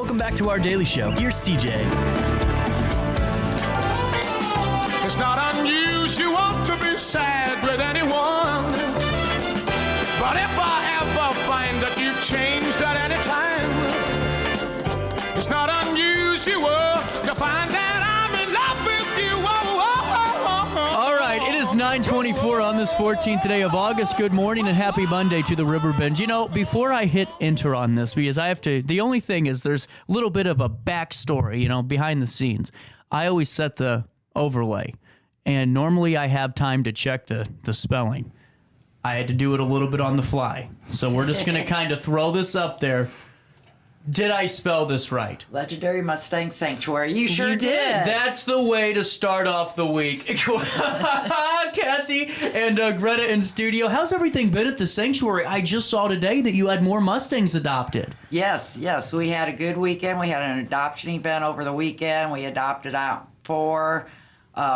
Welcome back to our daily show. Here's CJ. It's not unusual to be sad with anyone, but if I ever find that you've changed at any time, it's not unusual to find that I'm in love with you. All right, it is 9:24 on this 14th day of August. Good morning and happy Monday to the Riverbend. You know, before I hit enter on this, because I have to, the only thing is there's a little bit of a backstory, you know, behind the scenes. I always set the overlay, and normally I have time to check the spelling. I had to do it a little bit on the fly, so we're just going to kind of throw this up there. Did I spell this right? Legendary Mustang Sanctuary. You sure did. That's the way to start off the week. Kathy and Greta in studio. How's everything been at the sanctuary? I just saw today that you had more Mustangs adopted. Yes. We had a good weekend. We had an adoption event over the weekend. We adopted out 4.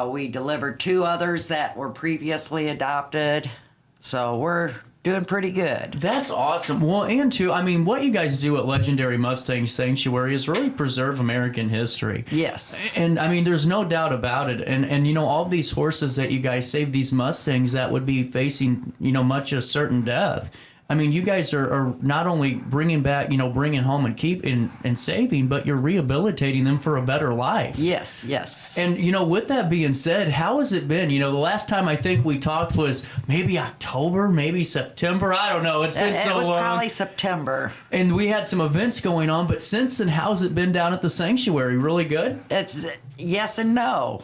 We delivered 2 others that were previously adopted. So we're doing pretty good. That's awesome. Well, and too, I mean, what you guys do at Legendary Mustang Sanctuary is really preserve American history. Yes. And I mean, there's no doubt about it. And you know, all these horses that you guys saved, these Mustangs that would be facing, you know, much a certain death. I mean, you guys are not only bringing back, you know, bringing home and keeping and saving, but you're rehabilitating them for a better life. Yes. And, you know, with that being said, how has it been? You know, the last time I think we talked was maybe October, maybe September. I don't know. It's been so long. It was probably September. And we had some events going on, but since then, how's it been down at the sanctuary? Really good? It's yes and no.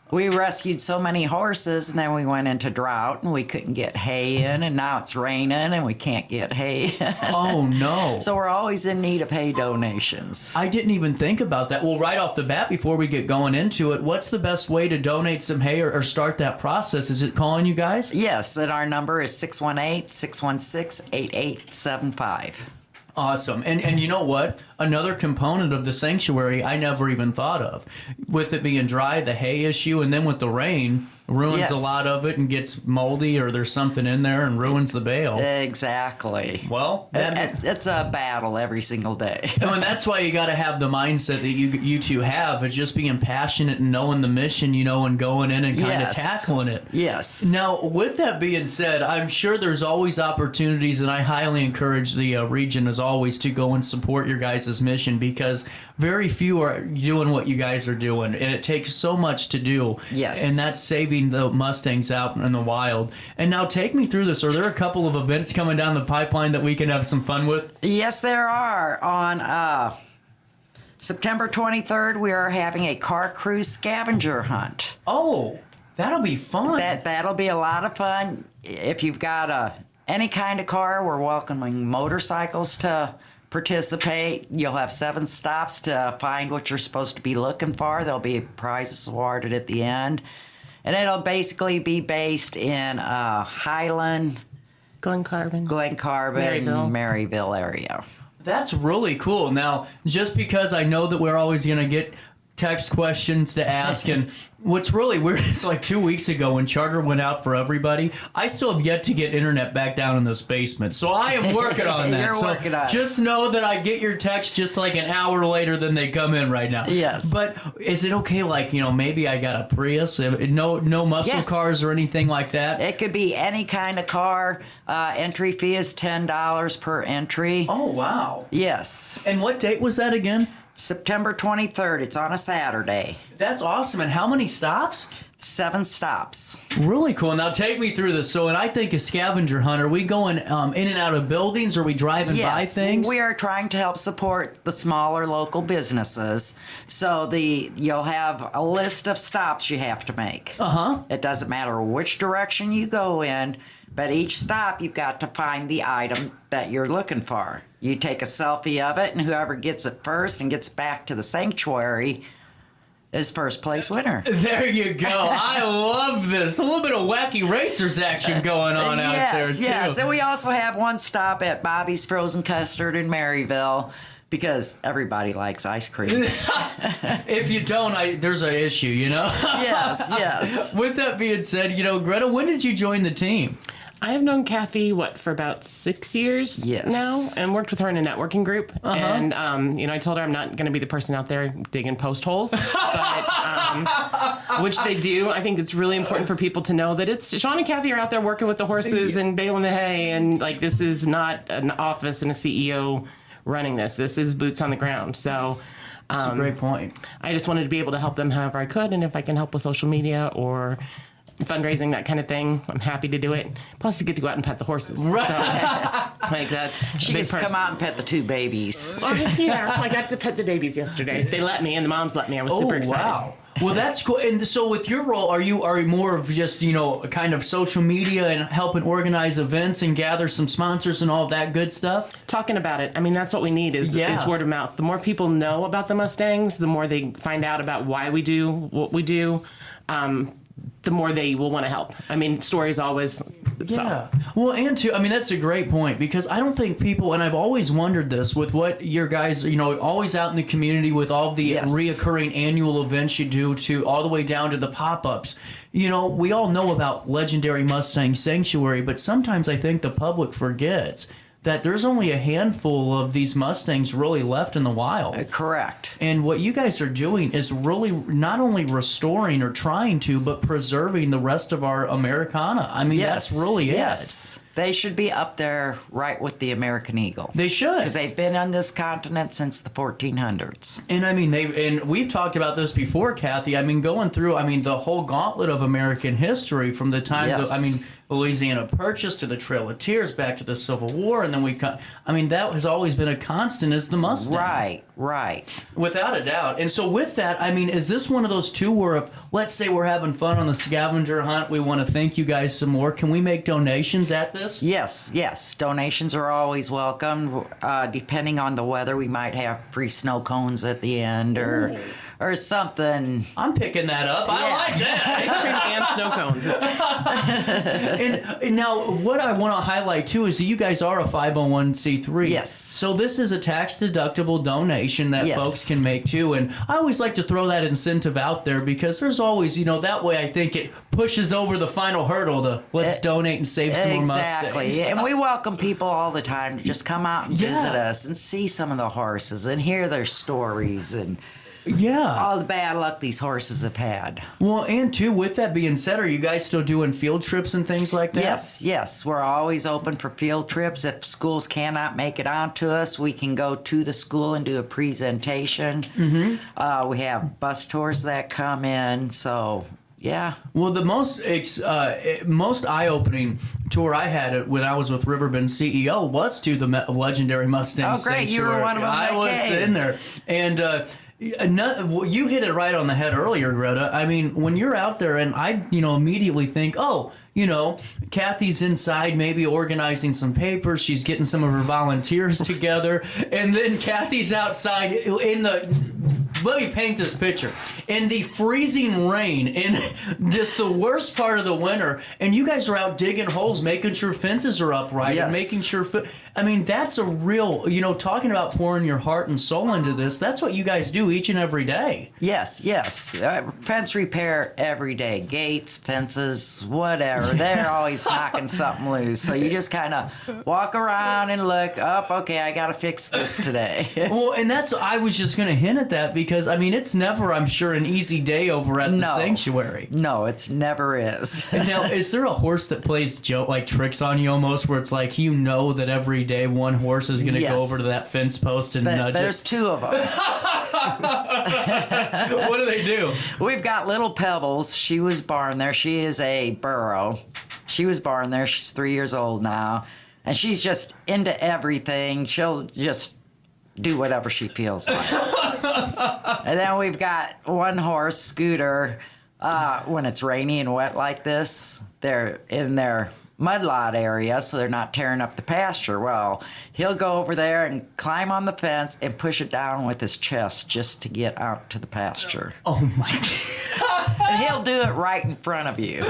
We rescued so many horses, and then we went into drought, and we couldn't get hay in, and now it's raining, and we can't get hay in. Oh, no. So we're always in need of hay donations. I didn't even think about that. Well, right off the bat, before we get going into it, what's the best way to donate some hay or start that process? Is it calling you guys? Yes, and our number is 618-616-8875. Awesome. And you know what? Another component of the sanctuary I never even thought of. With it being dry, the hay issue, and then with the rain, ruins a lot of it and gets moldy, or there's something in there and ruins the bale. Exactly. Well, it's a battle every single day. And that's why you got to have the mindset that you two have, of just being passionate and knowing the mission, you know, and going in and kind of tackling it. Yes. Now, with that being said, I'm sure there's always opportunities, and I highly encourage the region, as always, to go and support your guys' mission, because very few are doing what you guys are doing, and it takes so much to do. Yes. And that's saving the Mustangs out in the wild. And now take me through this. Are there a couple of events coming down the pipeline that we can have some fun with? Yes, there are. On September 23rd, we are having a car cruise scavenger hunt. Oh, that'll be fun. That'll be a lot of fun. If you've got any kind of car, we're welcoming motorcycles to participate. You'll have 7 stops to find what you're supposed to be looking for. There'll be prizes awarded at the end. And it'll basically be based in Highland, Glen Carbon, Maryville area. That's really cool. Now, just because I know that we're always going to get text questions to ask, and what's really weird is like 2 weeks ago when charter went out for everybody, I still have yet to get internet back down in this basement. So I am working on that. You're working on it. Just know that I get your text just like an hour later than they come in right now. Yes. But is it okay, like, you know, maybe I got a Prius, no muscle cars or anything like that? It could be any kind of car. Entry fee is $10 per entry. Oh, wow. Yes. And what date was that again? September 23rd. It's on a Saturday. That's awesome. And how many stops? 7 stops. Really cool. Now take me through this. So when I think of scavenger hunt, are we going in and out of buildings? Are we driving by things? We are trying to help support the smaller local businesses. So you'll have a list of stops you have to make. Uh-huh. It doesn't matter which direction you go in, but each stop you've got to find the item that you're looking for. You take a selfie of it, and whoever gets it first and gets back to the sanctuary is first place winner. There you go. I love this. A little bit of wacky racers action going on out there, too. Yes, and we also have one stop at Bobby's Frozen Custard in Maryville, because everybody likes ice cream. If you don't, there's an issue, you know? Yes. With that being said, you know, Greta, when did you join the team? I have known Kathy, for about 6 years Yes. now, and worked with her in a networking group. And, I told her I'm not going to be the person out there digging post holes, but, which they do. I think it's really important for people to know that Sean and Kathy are out there working with the horses and baling the hay, and, this is not an office and a CEO running this. This is boots on the ground. So... That's a great point. I just wanted to be able to help them however I could, and if I can help with social media or fundraising, that kind of thing, I'm happy to do it. Plus, you get to go out and pet the horses. Right. So, that's She gets to come out and pet the 2 babies. Yeah, I got to pet the babies yesterday. They let me, and the moms let me. I was super excited. Wow. Well, that's cool. And so with your role, are you more of just, kind of social media and helping organize events and gather some sponsors and all that good stuff? Talking about it. I mean, that's what we need is word of mouth. The more people know about the Mustangs, the more they find out about why we do what we do. The more they will want to help. I mean, stories always. Yeah. Well, and too, that's a great point, because I don't think people, and I've always wondered this with what your guys, always out in the community with all the reoccurring annual events you do to all the way down to the pop-ups. We all know about Legendary Mustang Sanctuary, but sometimes I think the public forgets that there's only a handful of these Mustangs really left in the wild. Correct. And what you guys are doing is really not only restoring or trying to, but preserving the rest of our Americana. That's really it. They should be up there right with the American Eagle. They should. Because they've been on this continent since the 1400s. And we've talked about this before, Kathy. Going through, the whole gauntlet of American history from the time, Louisiana Purchase to the Trail of Tears, back to the Civil War, and then that has always been a constant, is the Mustang. Right. Without a doubt. And so with that, is this one of those two where, if, let's say we're having fun on the scavenger hunt, we want to thank you guys some more, can we make donations at this? Yes. Donations are always welcome. Depending on the weather, we might have free snow cones at the end or something. I'm picking that up. I like that. Ice cream and snow cones. And now, what I want to highlight too is that you guys are a 501c3. Yes. So this is a tax-deductible donation that folks can make too. And I always like to throw that incentive out there, because there's always, that way I think it pushes over the final hurdle to let's donate and save some more Mustangs. Exactly. And we welcome people all the time to just come out and visit us and see some of the horses and hear their stories and all the bad luck these horses have had. Well, and too, with that being said, are you guys still doing field trips and things like that? Yes. We're always open for field trips. If schools cannot make it onto us, we can go to the school and do a presentation. Mm-hmm. We have bus tours that come in, so... Yeah. Well, the most eye-opening tour I had when I was with Riverbend CEO was to the Legendary Mustang Sanctuary. Oh, great. You were one of them. I was in there. And you hit it right on the head earlier, Greta. When you're out there, and I, immediately think, Kathy's inside maybe organizing some papers. She's getting some of her volunteers together. And then Kathy's outside in the... Let me paint this picture. In the freezing rain, in just the worst part of the winter, and you guys are out digging holes, making sure fences are upright, and making sure... that's a real... talking about pouring your heart and soul into this, that's what you guys do each and every day. Yes. Fence repair every day. Gates, fences, whatever. They're always knocking something loose. So you just kind of walk around and look, okay, I got to fix this today. Well, and I was just going to hint at that, because, it's never, I'm sure, an easy day over at the sanctuary. No, it's never is. Now, is there a horse that plays tricks on you almost, where it's like, that every day one horse is going to go over to that fence post and nudge it? There's 2 of them. What do they do? We've got Little Pebbles. She was born there. She is a burro. She was born there. She's 3 years old now. And she's just into everything. She'll just do whatever she feels like. And then we've got one horse, Scooter. When it's rainy and wet like this, they're in their mudlot area, so they're not tearing up the pasture. Well, he'll go over there and climb on the fence and push it down with his chest just to get out to the pasture. Oh my God. And he'll do it right in front of you.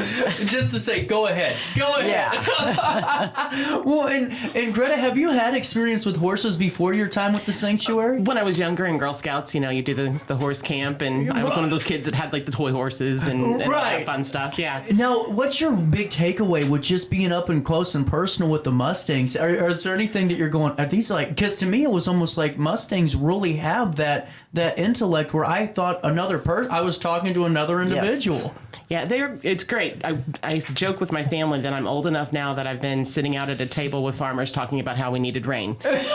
Just to say, go ahead. Go ahead. Yeah. Well, and Greta, have you had experience with horses before your time with the sanctuary? When I was younger in Girl Scouts, you do the horse camp, and I was one of those kids that had like the toy horses and all that fun stuff. Yeah. Now, what's your big takeaway with just being up and close and personal with the Mustangs? Is there anything that you're going, are these like, because to me it was almost like Mustangs really have that intellect where I thought I was talking to another individual. Yes. Yeah, it's great. I joke with my family that I'm old enough now that I've been sitting out at a table with farmers talking about how we needed rain. Because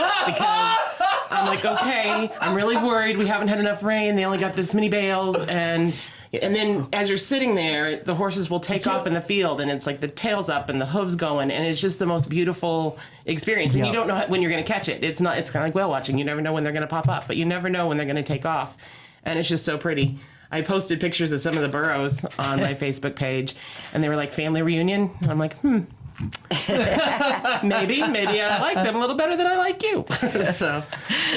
I'm like, okay, I'm really worried. We haven't had enough rain. They only got this many bales. And then as you're sitting there, the horses will take off in the field, and it's like the tail's up and the hooves going, and it's just the most beautiful experience. And you don't know when you're going to catch it. It's kind of like whale watching. You never know when they're going to pop up, but you never know when they're going to take off. And it's just so pretty. I posted pictures of some of the burros on my Facebook page, and they were like family reunion. And I'm like, maybe I like them a little better than I like you. So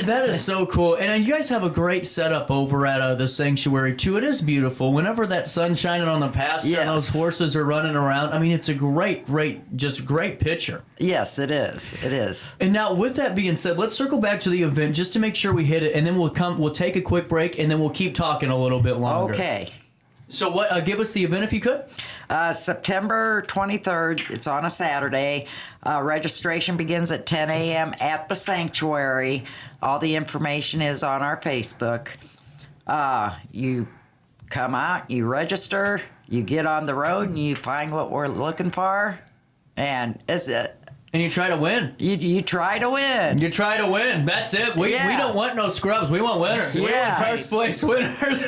that is so cool. And you guys have a great setup over at the sanctuary too. It is beautiful. Whenever that sun's shining on the pasture and those horses are running around, I mean, it's a great picture. Yes, it is. It is. And now, with that being said, let's circle back to the event just to make sure we hit it, and then we'll take a quick break, and then we'll keep talking a little bit longer. Okay. So give us the event if you could. September 23rd, it's on a Saturday. Registration begins at 10 a.m. at the sanctuary. All the information is on our Facebook. You come out, you register, you get on the road, and you find what we're looking for. And And you try to win. You try to win. You try to win. That's it. We don't want no scrubs. We want winners. Yes. We want first place winners.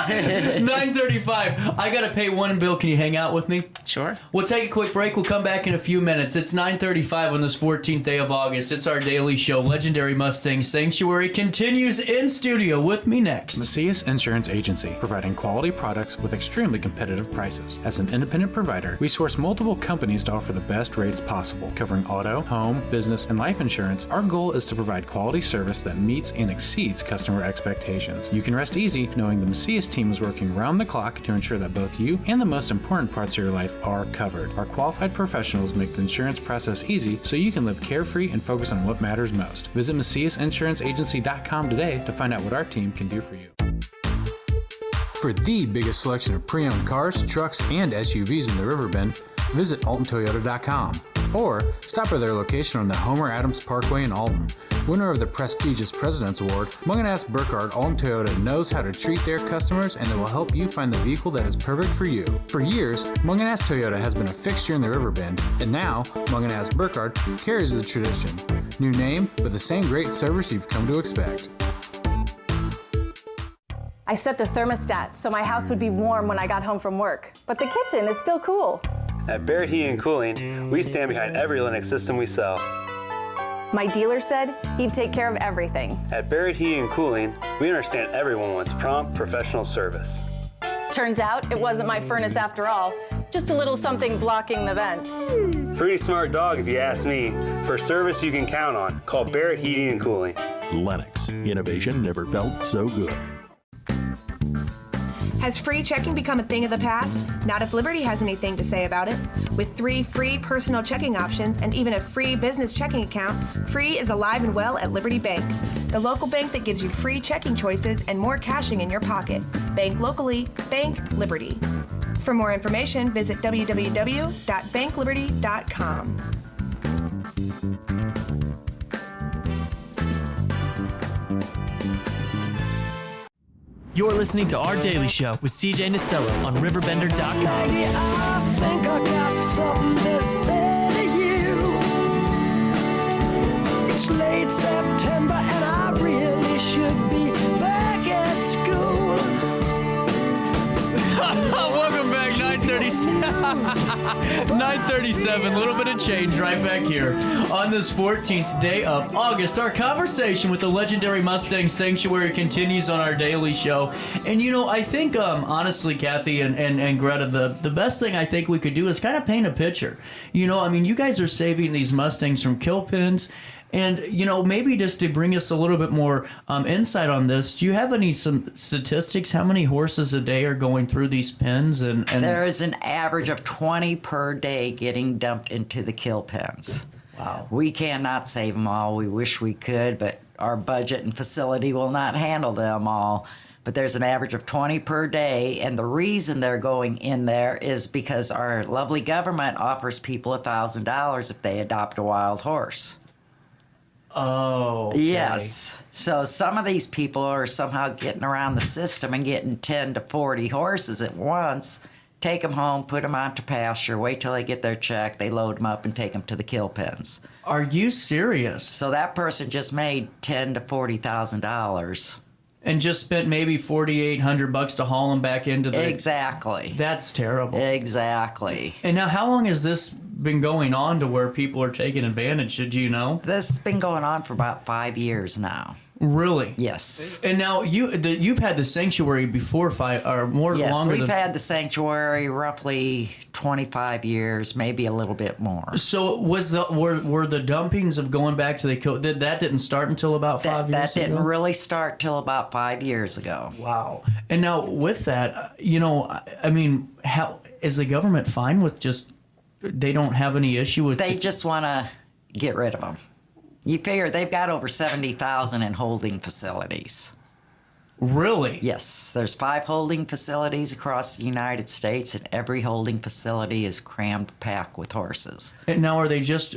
9:35. I gotta pay one bill. Can you hang out with me? Sure. We'll take a quick break. We'll come back in a few minutes. It's 9:35 on this 14th day of August. It's our daily show. Legendary Mustang Sanctuary continues in studio with me next. Macias Insurance Agency, providing quality products with extremely competitive prices. As an independent provider, we source multiple companies to offer the best rates possible, covering auto, home, business, and life insurance. Our goal is to provide quality service that meets and exceeds customer expectations. You can rest easy knowing the Macias team is working round the clock to ensure that both you and the most important parts of your life are covered. Our qualified professionals make the insurance process easy so you can live carefree and focus on what matters most. Visit MaciasInsuranceAgency.com today to find out what our team can do for you. For the biggest selection of pre-owned cars, trucks, and SUVs in the Riverbend, visit AltonToyota.com or stop by their location on the Homer Adams Parkway in Alton. Winner of the prestigious President's Award, Munganast Burkhardt Alton Toyota knows how to treat their customers, and they will help you find the vehicle that is perfect for you. For years, Munganast Toyota has been a fixture in the Riverbend, and now Munganast Burkhardt carries the tradition. New name, but the same great service you've come to expect. I set the thermostat so my house would be warm when I got home from work, but the kitchen is still cool. At Barrett Heating and Cooling, we stand behind every Linux system we sell. My dealer said he'd take care of everything. At Barrett Heating and Cooling, we understand everyone wants prompt, professional service. Turns out it wasn't my furnace after all, just a little something blocking the vent. Pretty smart dog if you ask me. For service you can count on, call Barrett Heating and Cooling. Lennox, innovation never felt so good. Has free checking become a thing of the past? Not if Liberty has anything to say about it. With 3 free personal checking options and even a free business checking account, free is alive and well at Liberty Bank, the local bank that gives you free checking choices and more cashing in your pocket. Bank locally, bank Liberty. For more information, visit www.bankliberty.com. You're listening to Our Daily Show with CJ Nasello on RiverBender.com. I think I got something to say to you. It's late September and I really should be back at school. Welcome back, 9:37. A little bit of change right back here on this 14th day of August. Our conversation with the Legendary Mustang Sanctuary continues on our daily show. And, I think, honestly, Kathy and Greta, the best thing I think we could do is kind of paint a picture. You guys are saving these Mustangs from kill pins And, maybe just to bring us a little bit more insight on this, do you have some statistics? How many horses a day are going through these pens? And there is an average of 20 per day getting dumped into the kill pens. Wow. We cannot save them all. We wish we could, but our budget and facility will not handle them all. But there's an average of 20 per day, and the reason they're going in there is because our lovely government offers people $1,000 if they adopt a wild horse. Oh, okay. Yes. So some of these people are somehow getting around the system and getting 10 to 40 horses at once, take them home, put them out to pasture, wait till they get their check, they load them up and take them to the kill pens. Are you serious? So that person just made $10,000 to $40,000. And just spent maybe $4,800 to haul them back into the... Exactly. That's terrible. Exactly. And now, how long has this been going on to where people are taking advantage? Do you know? This has been going on for about 5 years now. Really? Yes. And now you've had the sanctuary before 5 or more yes, longer. Yes, we've than... had the sanctuary roughly 25 years, maybe a little bit more. So were the dumpings of going back to the kill that didn't start until about 5 years ago? That didn't really start till about 5 years ago. Wow. And now with that, I mean, how is the government fine with just they don't have any issue with? They just want to get rid of them. You figure they've got over 70,000 in holding facilities. Really? Yes. There's 5 holding facilities across the United States, and every holding facility is crammed packed with horses. And now are they just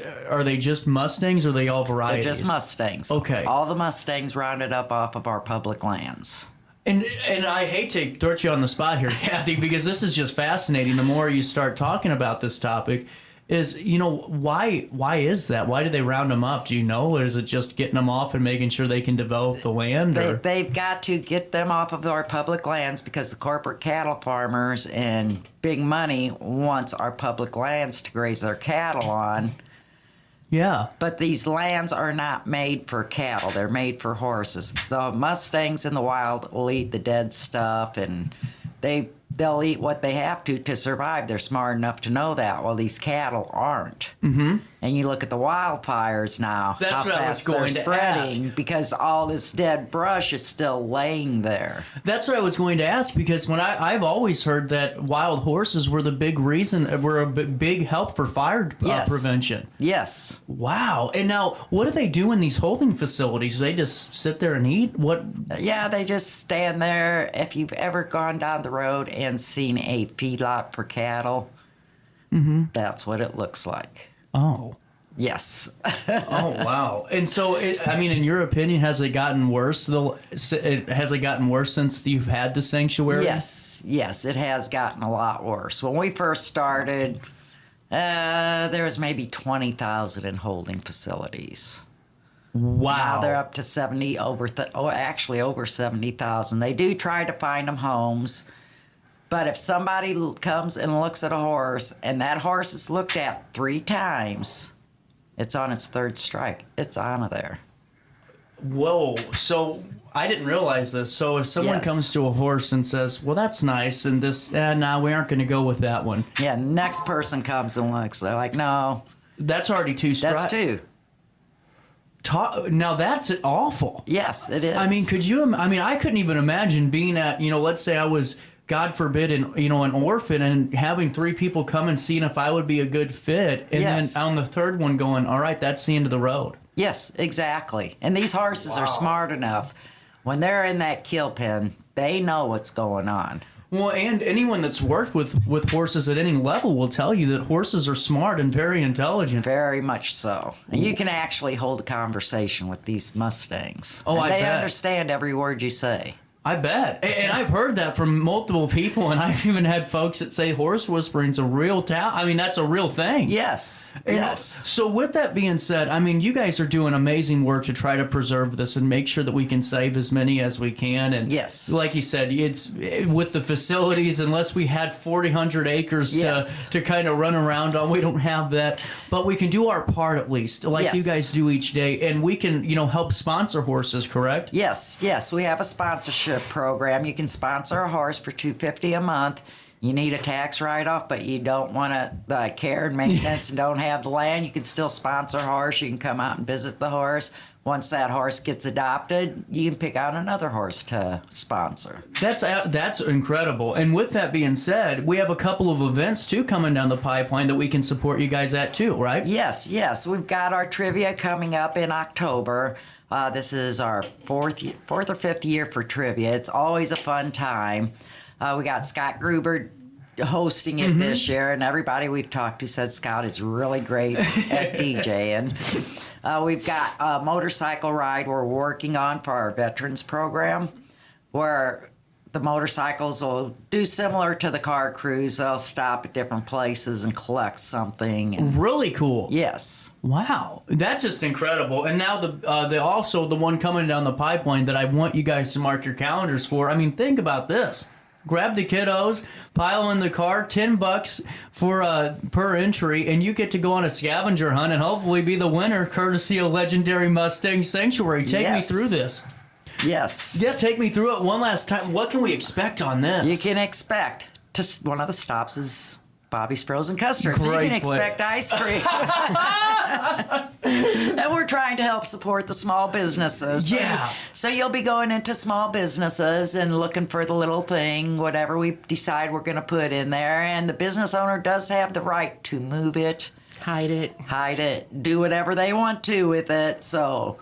Mustangs, or are they all varieties? They're just Mustangs. Okay. All the Mustangs rounded up off of our public lands. And I hate to throw you on the spot here, Kathy, because this is just fascinating. The more you start talking about this topic, is why is that? Why do they round them up? Do you know? Or is it just getting them off and making sure they can develop the land? They've got to get them off of our public lands because the corporate cattle farmers and big money wants our public lands to graze their cattle on. Yeah. But these lands are not made for cattle. They're made for horses. The Mustangs in the wild will eat the dead stuff, and they'll eat what they have to survive. They're smart enough to know that. Well, these cattle aren't. Mm-hmm. And you look at the wildfires now. That's how what I was fast going they're to spreading ask. because all this dead brush is still laying there. That's what I was going to ask, because when I've always heard that wild horses were the big reason, were a big help for fire prevention. Yes. Wow. And now, what do they do in these holding facilities? Do they just sit there and eat? What? Yeah, they just stand there. If you've ever gone down the road and seen a feedlot for cattle, that's what it looks like. Oh. Yes. Oh, wow. And so, in your opinion, has it gotten worse? Has it gotten worse since you've had the sanctuary? Yes, it has gotten a lot worse. When we first started, there was maybe 20,000 in holding facilities. Wow. Now they're up to over 70,000. They do try to find them homes. But if somebody comes and looks at a horse, and that horse is looked at 3 times, it's on its 3rd strike. It's out of there. Whoa. So I didn't realize this. So if someone comes to a horse and says, well, that's nice, and this, we aren't going to go with that one. Yeah, next person comes and looks. They're like, no. That's already 2 strikes. That's 2. Now that's awful. Yes, it is. I mean, I couldn't even imagine being at, let's say I was, God forbid, an orphan, and having 3 people come and seeing if I would be a good fit, and then on the 3rd one going, all right, that's the end of the road. Yes, exactly. And these horses are smart enough. When they're in that kill pen, they know what's going on. Well, and anyone that's worked with horses at any level will tell you that horses are smart and very intelligent. Very much so. And you can actually hold a conversation with these Mustangs. Oh, and I they bet. understand every word you say. I bet. And I've heard that from multiple people, and I've even had folks that say horse whispering's a real that's a real thing. Yes. Yes. So with that being said, you guys are doing amazing work to try to preserve this and make sure that we can save as many as we can. And yes, like you said, it's with the facilities, unless we had 400 acres to kind of run around on, we don't have that. But we can do our part at least, like you guys do each day, and we can, help sponsor horses, correct? Yes. We have a sponsorship program. You can sponsor a horse for $250 a month. you need a tax write-off, but you don't want to care and maintenance and don't have the land, you can still sponsor a horse. You can come out and visit the horse. Once that horse gets adopted, you can pick out another horse to sponsor. That's incredible. And with that being said, we have a couple of events too coming down the pipeline that we can support you guys at too, right? Yes. We've got our trivia coming up in October. This is our fourth or fifth year for trivia. It's always a fun time. We got Scott Gruber hosting it this year, and everybody we've talked to said Scott is really great at DJing. We've got a motorcycle ride we're working on for our veterans program, where the motorcycles will do similar to the car cruise. They'll stop at different places and collect something. Really cool. Yes. Wow, that's just incredible. And now the one coming down the pipeline that I want you guys to mark your calendars for. I mean, think about this. Grab the kiddos, pile in the car, $10 for per entry, and you get to go on a scavenger hunt and hopefully be the winner, courtesy of Legendary Mustang Sanctuary. Take me through this. Yes. Yeah, take me through it one last time. What can we expect on this? You can expect one of the stops is Bobby's Frozen Custard. So you can expect ice cream. And we're trying to help support the small businesses. Yeah. So you'll be going into small businesses and looking for the little thing, whatever we decide we're going to put in there. And the business owner does have the right to move it. Hide it. Do whatever they want to with it. So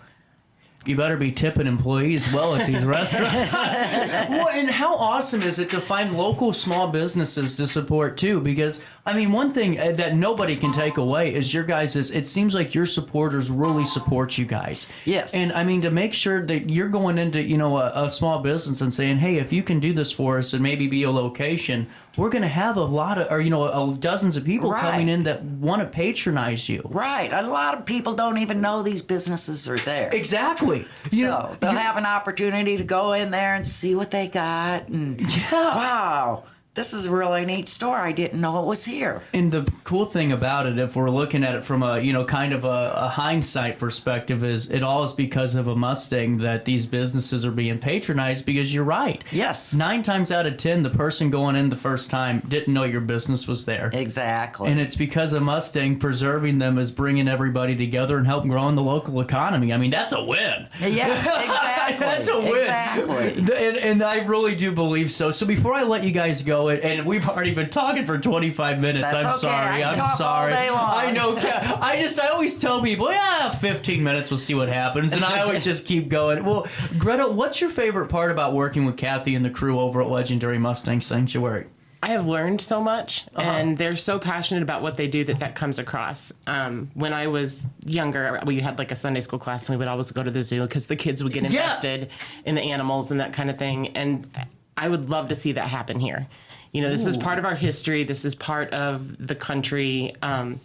you better be tipping employees well at these restaurants. Well, and how awesome is it to find local small businesses to support too? Because I mean, one thing that nobody can take away is your guys' it seems like your supporters really support you guys. Yes. And I mean, to make sure that you're going into, a small business and saying, hey, if you can do this for us and maybe be a location, we're going to have a lot of, dozens of people coming in that want to patronize you. Right. A lot of people don't even know these businesses are there. Exactly. So they'll have an opportunity to go in there and see what they got. And wow, this is a really neat store. I didn't know it was here. And the cool thing about it, if we're looking at it from a, kind of a hindsight perspective, is it all is because of a Mustang that these businesses are being patronized, because you're right. Yes. 9 times out of 10, the person going in the first time didn't know your business was there. Exactly. And it's because of Mustang preserving them is bringing everybody together and helping growing the local economy. I mean, that's a win. Yes, exactly. That's a win. Exactly. And I really do believe so. So before I let you guys go, and we've already been talking for 25 minutes. That's I'm okay. sorry. I can I'm talk sorry. all day long. I know. I always tell people, 15 minutes, we'll see what happens. And I always just keep going. Well, Greta, what's your favorite part about working with Kathy and the crew over at Legendary Mustang Sanctuary? I have learned so much, and they're so passionate about what they do that comes across. When I was younger, we had like a Sunday school class, and we would always go to the zoo because the kids would get invested in the animals and that kind of thing. And I would love to see that happen here. This is part of our history. This is part of the country, and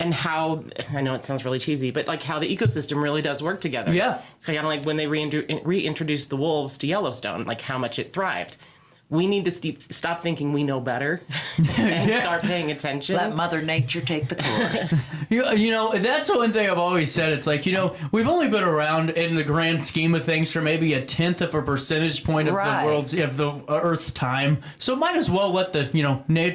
how, I know it sounds really cheesy, but like how the ecosystem really does work together. Yeah. So kind of like when they reintroduced the wolves to Yellowstone, like how much it thrived. We need to stop thinking we know better and start paying attention. Let Mother Nature take the course. That's one thing I've always said. It's like, we've only been around in the grand scheme of things for maybe 1/10 of a percentage point of the Earth's time. So might as well let the,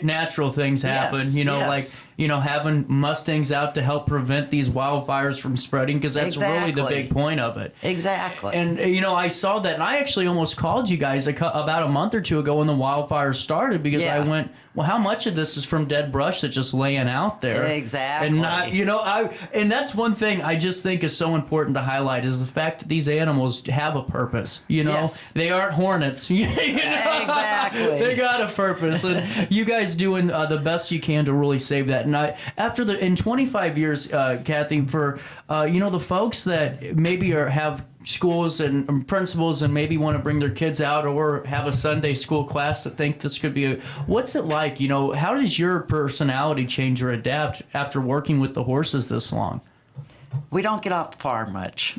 natural things happen. Yes. Like, having Mustangs out to help prevent these wildfires from spreading, because that's really the big point of it. Exactly. And, I saw that, and I actually almost called you guys about a month or two ago when the wildfires started, because I went, well, how much of this is from dead brush that's just laying out there? Exactly. And not, and that's one thing I just think is so important to highlight, is the fact that these animals have a purpose. Yes. They aren't hornets. Exactly. They got a purpose, and you guys doing the best you can to really save that. And in 25 years, Kathy, for the folks that maybe have schools and principals and maybe want to bring their kids out or have a Sunday school class that think this could be what's it like? How does your personality change or adapt after working with the horses this long? We don't get off the farm much.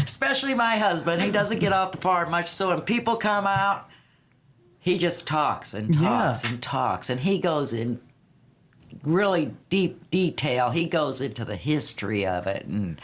Especially my husband. He doesn't get off the farm much. So when people come out, he just talks and talks and talks. And he goes in really deep detail. He goes into the history of it. And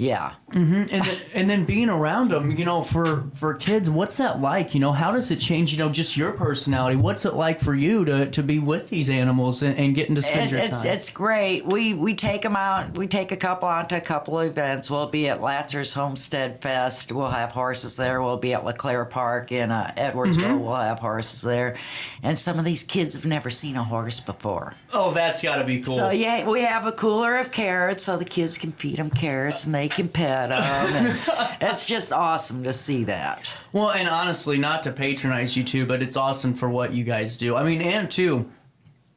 Yeah. And then being around them, for kids, what's that like? How does it change, just your personality? What's it like for you to be with these animals and getting to spend your time? It's great. We take them out. We take a couple out to a couple of events. We'll be at Latzer's Homestead Fest. We'll have horses there. We'll be at LeClaire Park in Edwardsville. We'll have horses there. And some of these kids have never seen a horse before. Oh, that's got to be cool. So, yeah, we have a cooler of carrots so the kids can feed them carrots and they can pet them. And it's just awesome to see that. Well, and honestly, not to patronize you two, but it's awesome for what you guys do. I mean, and too,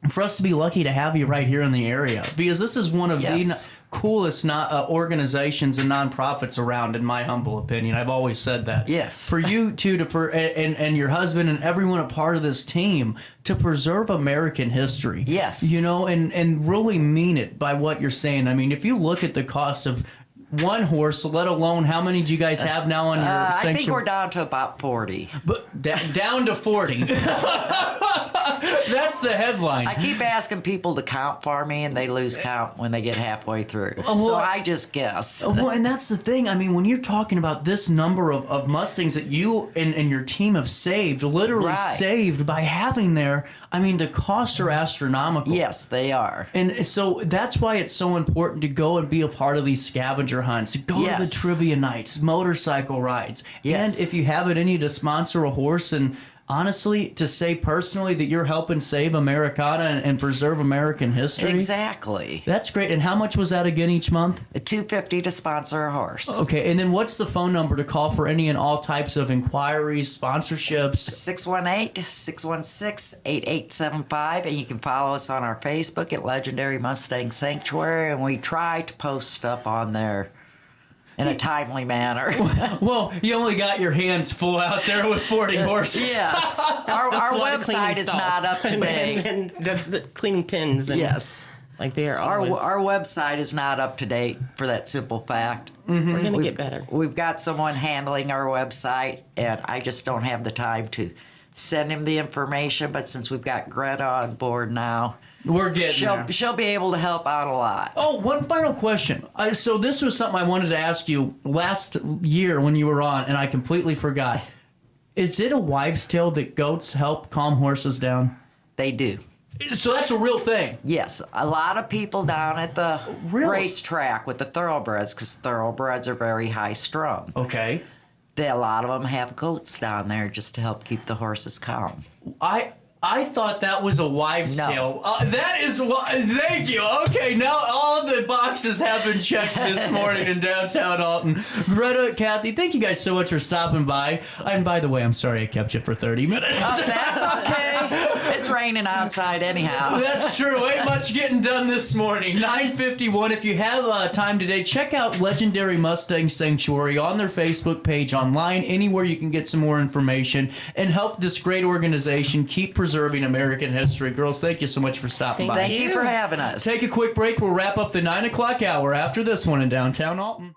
for us to be lucky to have you right here in the area, because this is one of the coolest organizations and nonprofits around, in my humble opinion. I've always said that. Yes. For you two and your husband and everyone a part of this team to preserve American history. Yes. And really mean it by what you're saying. I mean, if you look at the cost of one horse, let alone how many do you guys have now on your sanctuary? I think we're down to about 40. But down to 40. That's the headline. I keep asking people to count for me, and they lose count when they get halfway through. So I just guess. Well, and that's the thing. I mean, when you're talking about this number of Mustangs that you and your team have saved, literally saved by having there, I mean, the costs are astronomical. Yes, they are. And so that's why it's so important to go and be a part of these scavenger hunts. Go to the trivia nights, motorcycle rides. Yes. And if you have it in you to sponsor a horse, and honestly, to say personally that you're helping save Americana and preserve American history. Exactly. That's great. And how much was that again each month? $250 to sponsor a horse. Okay. And then what's the phone number to call for any and all types of inquiries, sponsorships? 618-616-8875. And you can follow us on our Facebook at Legendary Mustang Sanctuary. And we try to post stuff on there in a timely manner. Well, you only got your hands full out there with 40 horses. Yes. Our website is not up to date. And that's the cleaning pins. And yes. Like they are always... Our website is not up to date for that simple fact. We're going to get better. We've got someone handling our website, and I just don't have the time to send him the information. But since we've got Greta on board now, we're getting there. She'll be able to help out a lot. Oh, one final question. So this was something I wanted to ask you last year when you were on, and I completely forgot. Is it a wives' tale that goats help calm horses down? They do. So that's a real thing? Yes. A lot of people down at the racetrack with the thoroughbreds, because thoroughbreds are very high-strung. Okay. A lot of them have goats down there just to help keep the horses calm. I thought that was a wives' tale. That is thank you. Okay, now all the boxes have been checked this morning in downtown Alton. Greta, Kathy, thank you guys so much for stopping by. And by the way, I'm sorry I kept you for 30 minutes. That's okay. It's raining outside anyhow. That's true. Ain't much getting done this morning. 9:51. If you have time today, check out Legendary Mustang Sanctuary on their Facebook page, online, anywhere you can get some more information, and help this great organization keep preserving American history. Girls, thank you so much for stopping by. Thank you for having us. Take a quick break. We'll wrap up the 9 o'clock hour after this one in downtown Alton.